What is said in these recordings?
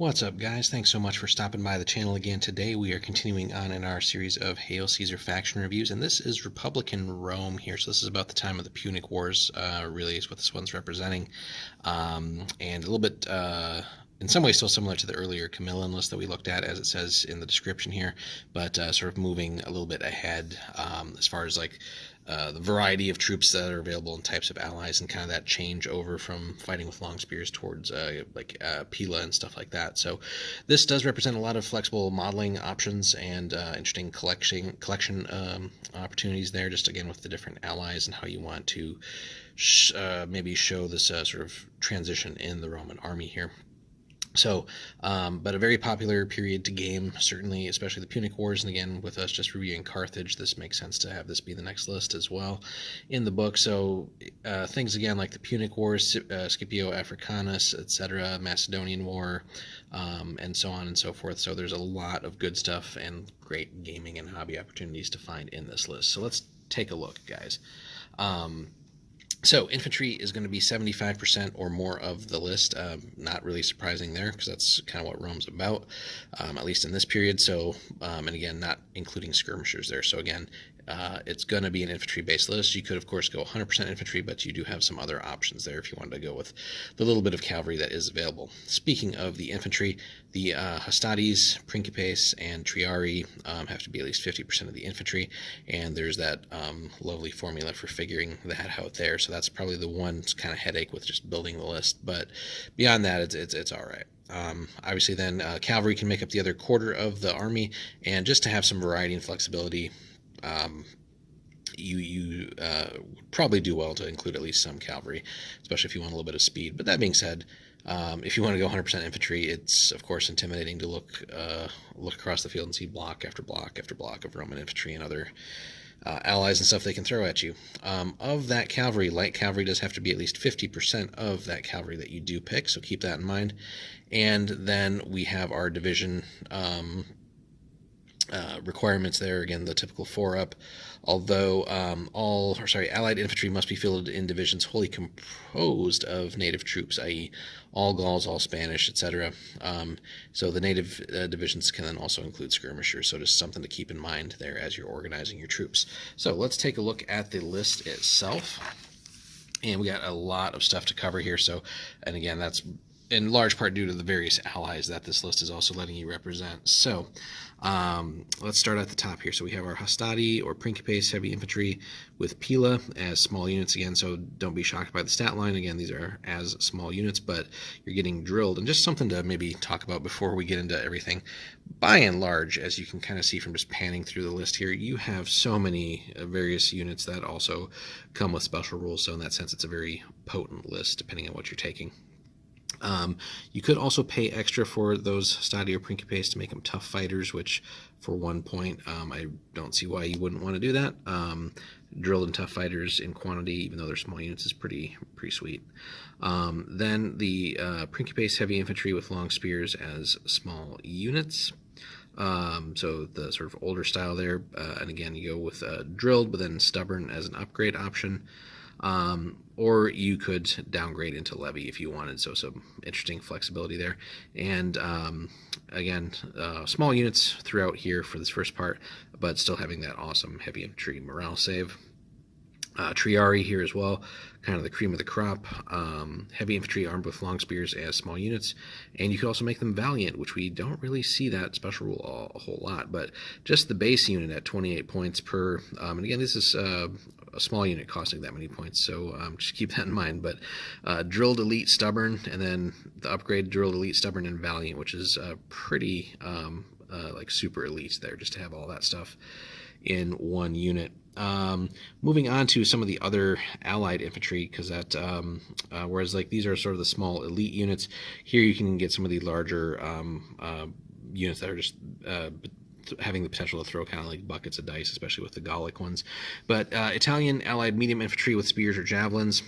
What's up, guys? Thanks so much for stopping by the channel again. Today we are continuing on in our series of Hail Caesar faction reviews, and this is Republican Rome here. So this is about the time of the Punic Wars, really is what this one's representing, and a little bit in some ways still similar to the earlier Camillan list that we looked at, as it says in the description here, but sort of moving a little bit ahead as far as like the variety of troops that are available and types of allies, and kind of that change over from fighting with long spears towards Pila and stuff like that. So this does represent a lot of flexible modeling options and interesting collection opportunities there, just again with the different allies and how you want to maybe show this sort of transition in the Roman army here. So, but a very popular period to game, certainly, especially the Punic Wars. And again, with us just reviewing Carthage, this makes sense to have this be the next list as well in the book. So things again like the Punic Wars, Scipio Africanus, etc., Macedonian War, and so on and so forth. So there's a lot of good stuff and great gaming and hobby opportunities to find in this list. So let's take a look, guys. So infantry is going to be 75% or more of the list. Not really surprising there, because that's kind of what Rome's about, at least in this period. So, and again, not including skirmishers there. So again, it's going to be an infantry-based list. You could, of course, go 100% infantry, but you do have some other options there if you wanted to go with the little bit of cavalry that is available. Speaking of the infantry, the Hastades, Principes, and Triarii have to be at least 50% of the infantry, and there's that lovely formula for figuring that out there. So that's probably the one kind of headache with just building the list, but beyond that, it's all right. Obviously, then cavalry can make up the other quarter of the army, and just to have some variety and flexibility, you would probably do well to include at least some cavalry, especially if you want a little bit of speed. But that being said, if you want to go 100% infantry, it's of course intimidating to look across the field and see block after block after block of Roman infantry and other allies and stuff they can throw at you. Of that cavalry, light cavalry does have to be at least 50% of that cavalry that you do pick, so keep that in mind. And then we have our division requirements there. Again, the typical 4-up, although allied infantry must be fielded in divisions wholly composed of native troops, i.e. all Gauls, all Spanish, etc. So the native divisions can then also include skirmishers, so just something to keep in mind there as you're organizing your troops. So let's take a look at the list itself, and we got a lot of stuff to cover here. So, and again, that's in large part due to the various allies that this list is also letting you represent. So let's start at the top here. So we have our Hastati or Principes heavy infantry with Pila as small units again, so don't be shocked by the stat line. Again, these are as small units, but you're getting drilled. And just something to maybe talk about before we get into everything. By and large, as you can kind of see from just panning through the list here, you have so many various units that also come with special rules. So in that sense, it's a very potent list depending on what you're taking. You could also pay extra for those Hastati or Principes to make them tough fighters, which for 1 point, I don't see why you wouldn't want to do that. Drilled and tough fighters in quantity, even though they're small units, is pretty sweet. Then the Principes heavy infantry with long spears as small units. So the sort of older style there, and again, you go with drilled, but then stubborn as an upgrade option. Or you could downgrade into levy if you wanted, so some interesting flexibility there. And again, small units throughout here for this first part, but still having that awesome heavy infantry morale save. Triarii here as well, kind of the cream of the crop. Heavy infantry armed with long spears as small units, and you could also make them valiant, which we don't really see that special rule a whole lot, but just the base unit at 28 points per, and again, this is a small unit costing that many points, so just keep that in mind. But drilled elite stubborn, and then the upgrade drilled elite stubborn and valiant, which is pretty like super elite there, just to have all that stuff in one unit. Moving on to some of the other allied infantry, because that whereas like these are sort of the small elite units, here you can get some of the larger units that are just having the potential to throw kind of like buckets of dice, especially with the Gallic ones. But Italian allied medium infantry with spears or javelins,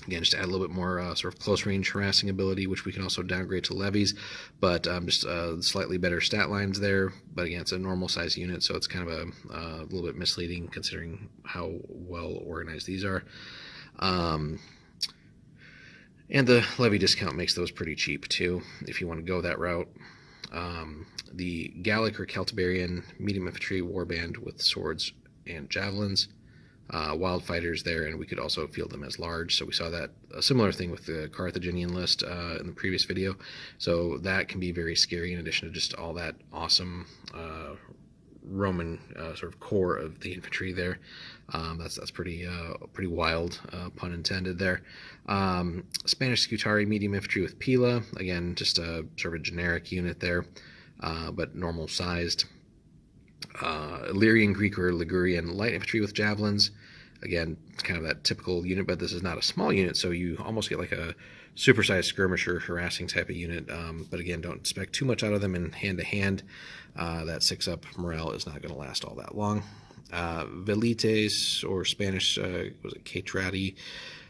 again, just to add a little bit more sort of close-range harassing ability, which we can also downgrade to levies, but just slightly better stat lines there. But again, it's a normal size unit, so it's kind of a little bit misleading considering how well organized these are. And the levy discount makes those pretty cheap too, if you want to go that route. The Gallic or Celtiberian medium infantry warband with swords and javelins, wild fighters there, and we could also field them as large. So we saw that a similar thing with the Carthaginian list in the previous video. So that can be very scary in addition to just all that awesome Roman sort of core of the infantry there. That's pretty wild, pun intended there. Spanish Scutari medium infantry with Pila, again just a sort of a generic unit there, but normal sized. Illyrian Greek or Ligurian light infantry with javelins, again kind of that typical unit, but this is not a small unit, so you almost get like a supersized skirmisher harassing type of unit, but again, don't expect too much out of them in hand-to-hand. That 6-up morale is not going to last all that long. Velites, or Spanish, was it Catrati,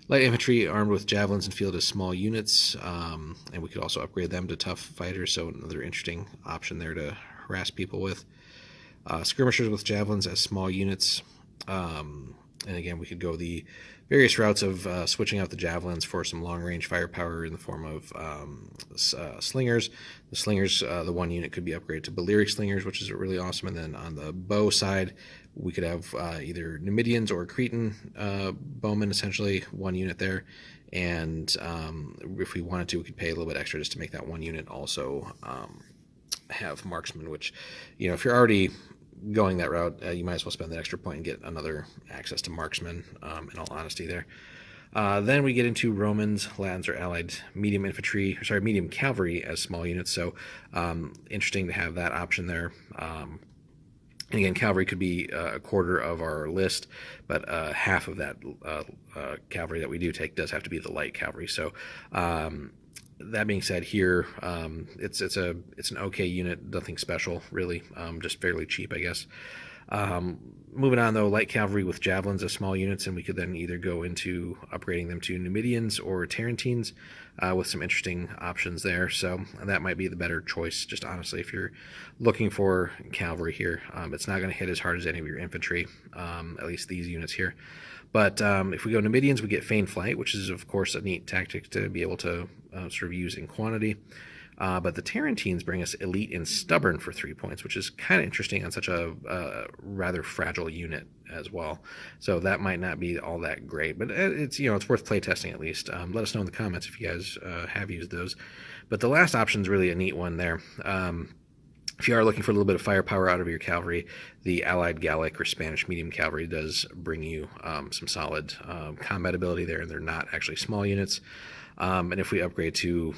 light infantry armed with javelins and fielded as small units, and we could also upgrade them to tough fighters, so another interesting option there to harass people with. Skirmishers with javelins as small units, and again, we could go the various routes of switching out the javelins for some long-range firepower in the form of slingers. The slingers, the one unit could be upgraded to Balearic slingers, which is really awesome. And then on the bow side, we could have either Numidians or Cretan bowmen, essentially one unit there. And if we wanted to, we could pay a little bit extra just to make that one unit also have marksmen, which, you know, if you're already going that route, you might as well spend that extra point and get another access to marksmen, in all honesty there. Then we get into Romans, Latins, or Allied medium infantry, medium cavalry as small units, so interesting to have that option there. And again, cavalry could be a quarter of our list, but half of that cavalry that we do take does have to be the light cavalry. So that being said, here it's an okay unit, nothing special really, just fairly cheap, I guess. Moving on though, light cavalry with javelins as small units, and we could then either go into upgrading them to Numidians or Tarentines, with some interesting options there. So that might be the better choice, just honestly, if you're looking for cavalry here. It's not going to hit as hard as any of your infantry, at least these units here. But if we go Numidians, we get Feigned Flight, which is, of course, a neat tactic to be able to sort of use in quantity. But the Tarentines bring us Elite and Stubborn for 3 points, which is kind of interesting on such a rather fragile unit as well. So that might not be all that great, but it's, you know, it's worth playtesting at least. Let us know in the comments if you guys have used those. But the last option is really a neat one there. If you are looking for a little bit of firepower out of your cavalry, the Allied Gallic or Spanish medium cavalry does bring you some solid combat ability there, and they're not actually small units. And if we upgrade to,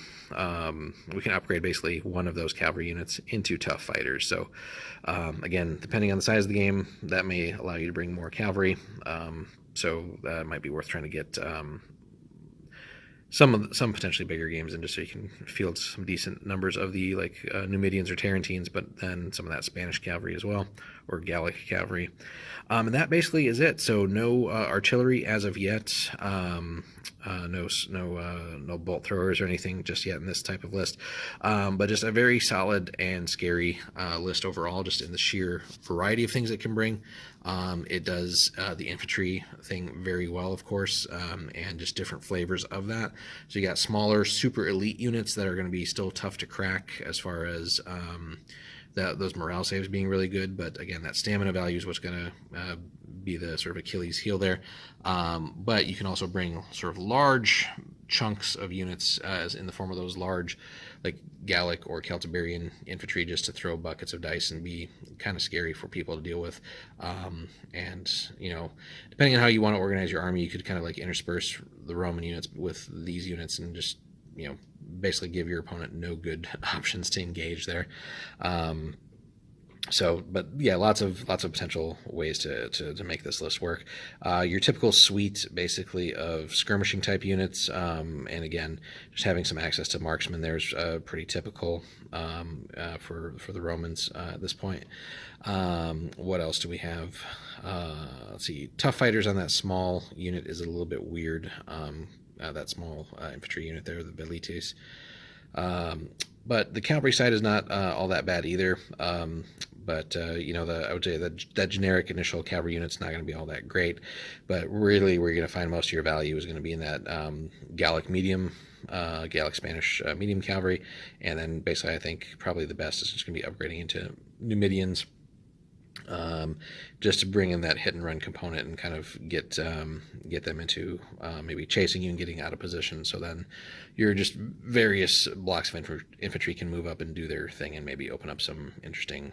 we can upgrade basically one of those cavalry units into tough fighters. So again, depending on the size of the game, that may allow you to bring more cavalry. So that might be worth trying to get some potentially bigger games in, just so you can field some decent numbers of the Numidians or Tarentines, but then some of that Spanish cavalry as well, or Gallic cavalry. And that basically is it. So no artillery as of yet. No bolt throwers or anything just yet in this type of list, but just a very solid and scary list overall, just in the sheer variety of things it can bring. It does the infantry thing very well, of course, and just different flavors of that. So you got smaller super elite units that are going to be still tough to crack as far as those morale saves being really good, but again, that stamina value is what's going to be the sort of Achilles heel there. But you can also bring sort of large chunks of units as in the form of those large, like Gallic or Celtiberian infantry, just to throw buckets of dice and be kind of scary for people to deal with. And, you know, depending on how you want to organize your army, you could kind of like intersperse the Roman units with these units and just, you know, basically give your opponent no good options to engage there. But yeah, lots of potential ways to make this list work. Your typical suite, basically, of skirmishing type units, and again, just having some access to marksmen there's pretty typical for the Romans at this point. What else do we have? Let's see. Tough fighters on that small unit is a little bit weird. That small infantry unit there, the Velites. But the cavalry side is not all that bad either. But I would say that generic initial cavalry unit's not going to be all that great. But really, where you're going to find most of your value is going to be in that Gallic medium, Gallic Spanish medium cavalry, and then basically I think probably the best is just going to be upgrading into Numidians, just to bring in that hit and run component and kind of get them into maybe chasing you and getting out of position. So then your just various blocks of infantry can move up and do their thing and maybe open up some interesting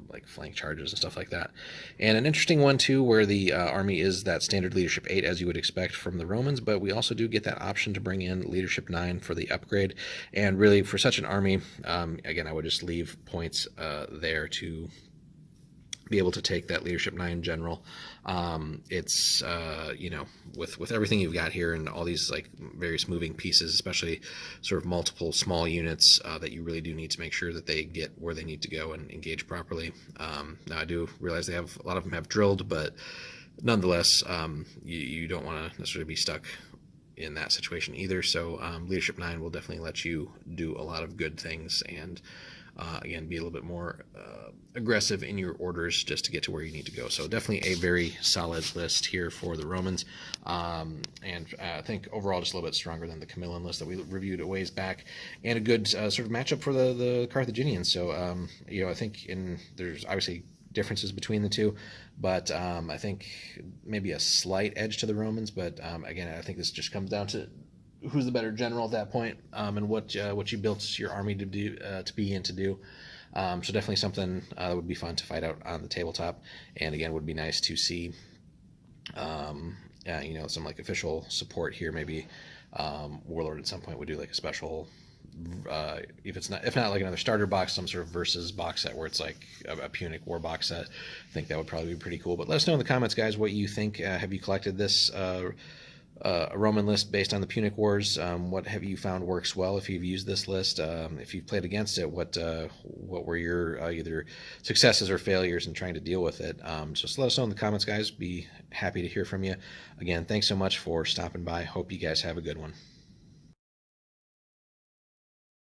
like flank charges and stuff like that. And an interesting one too, where the army is that standard leadership 8 as you would expect from the Romans, but we also do get that option to bring in leadership 9 for the upgrade. And really for such an army, again, I would just leave points there to be able to take that leadership 9 general. It's with everything you've got here and all these like various moving pieces, especially sort of multiple small units that you really do need to make sure that they get where they need to go and engage properly. Now I do realize a lot of them have drilled, but nonetheless, you don't want to necessarily be stuck in that situation either. So leadership 9 will definitely let you do a lot of good things and again, be a little bit more aggressive in your orders just to get to where you need to go. So definitely a very solid list here for the Romans. And I think overall just a little bit stronger than the Camillan list that we reviewed a ways back, and a good sort of matchup for the Carthaginians. So, I think there's obviously differences between the two, but I think maybe a slight edge to the Romans. But again, I think this just comes down to who's the better general at that point, and what you built your army to do, to be and to do. So definitely something that would be fun to fight out on the tabletop, and again would be nice to see some like official support here. Maybe Warlord at some point would do like a special, if not like another starter box, some sort of versus box set where it's like a Punic War box set. I think that would probably be pretty cool. But let us know in the comments, guys, what you think. Have you collected this a Roman list based on the Punic Wars? What have you found works well if you've used this list? If you've played against it, what were your either successes or failures in trying to deal with it? Just let us know in the comments, guys. Be happy to hear from you. Again, thanks so much for stopping by. Hope you guys have a good one.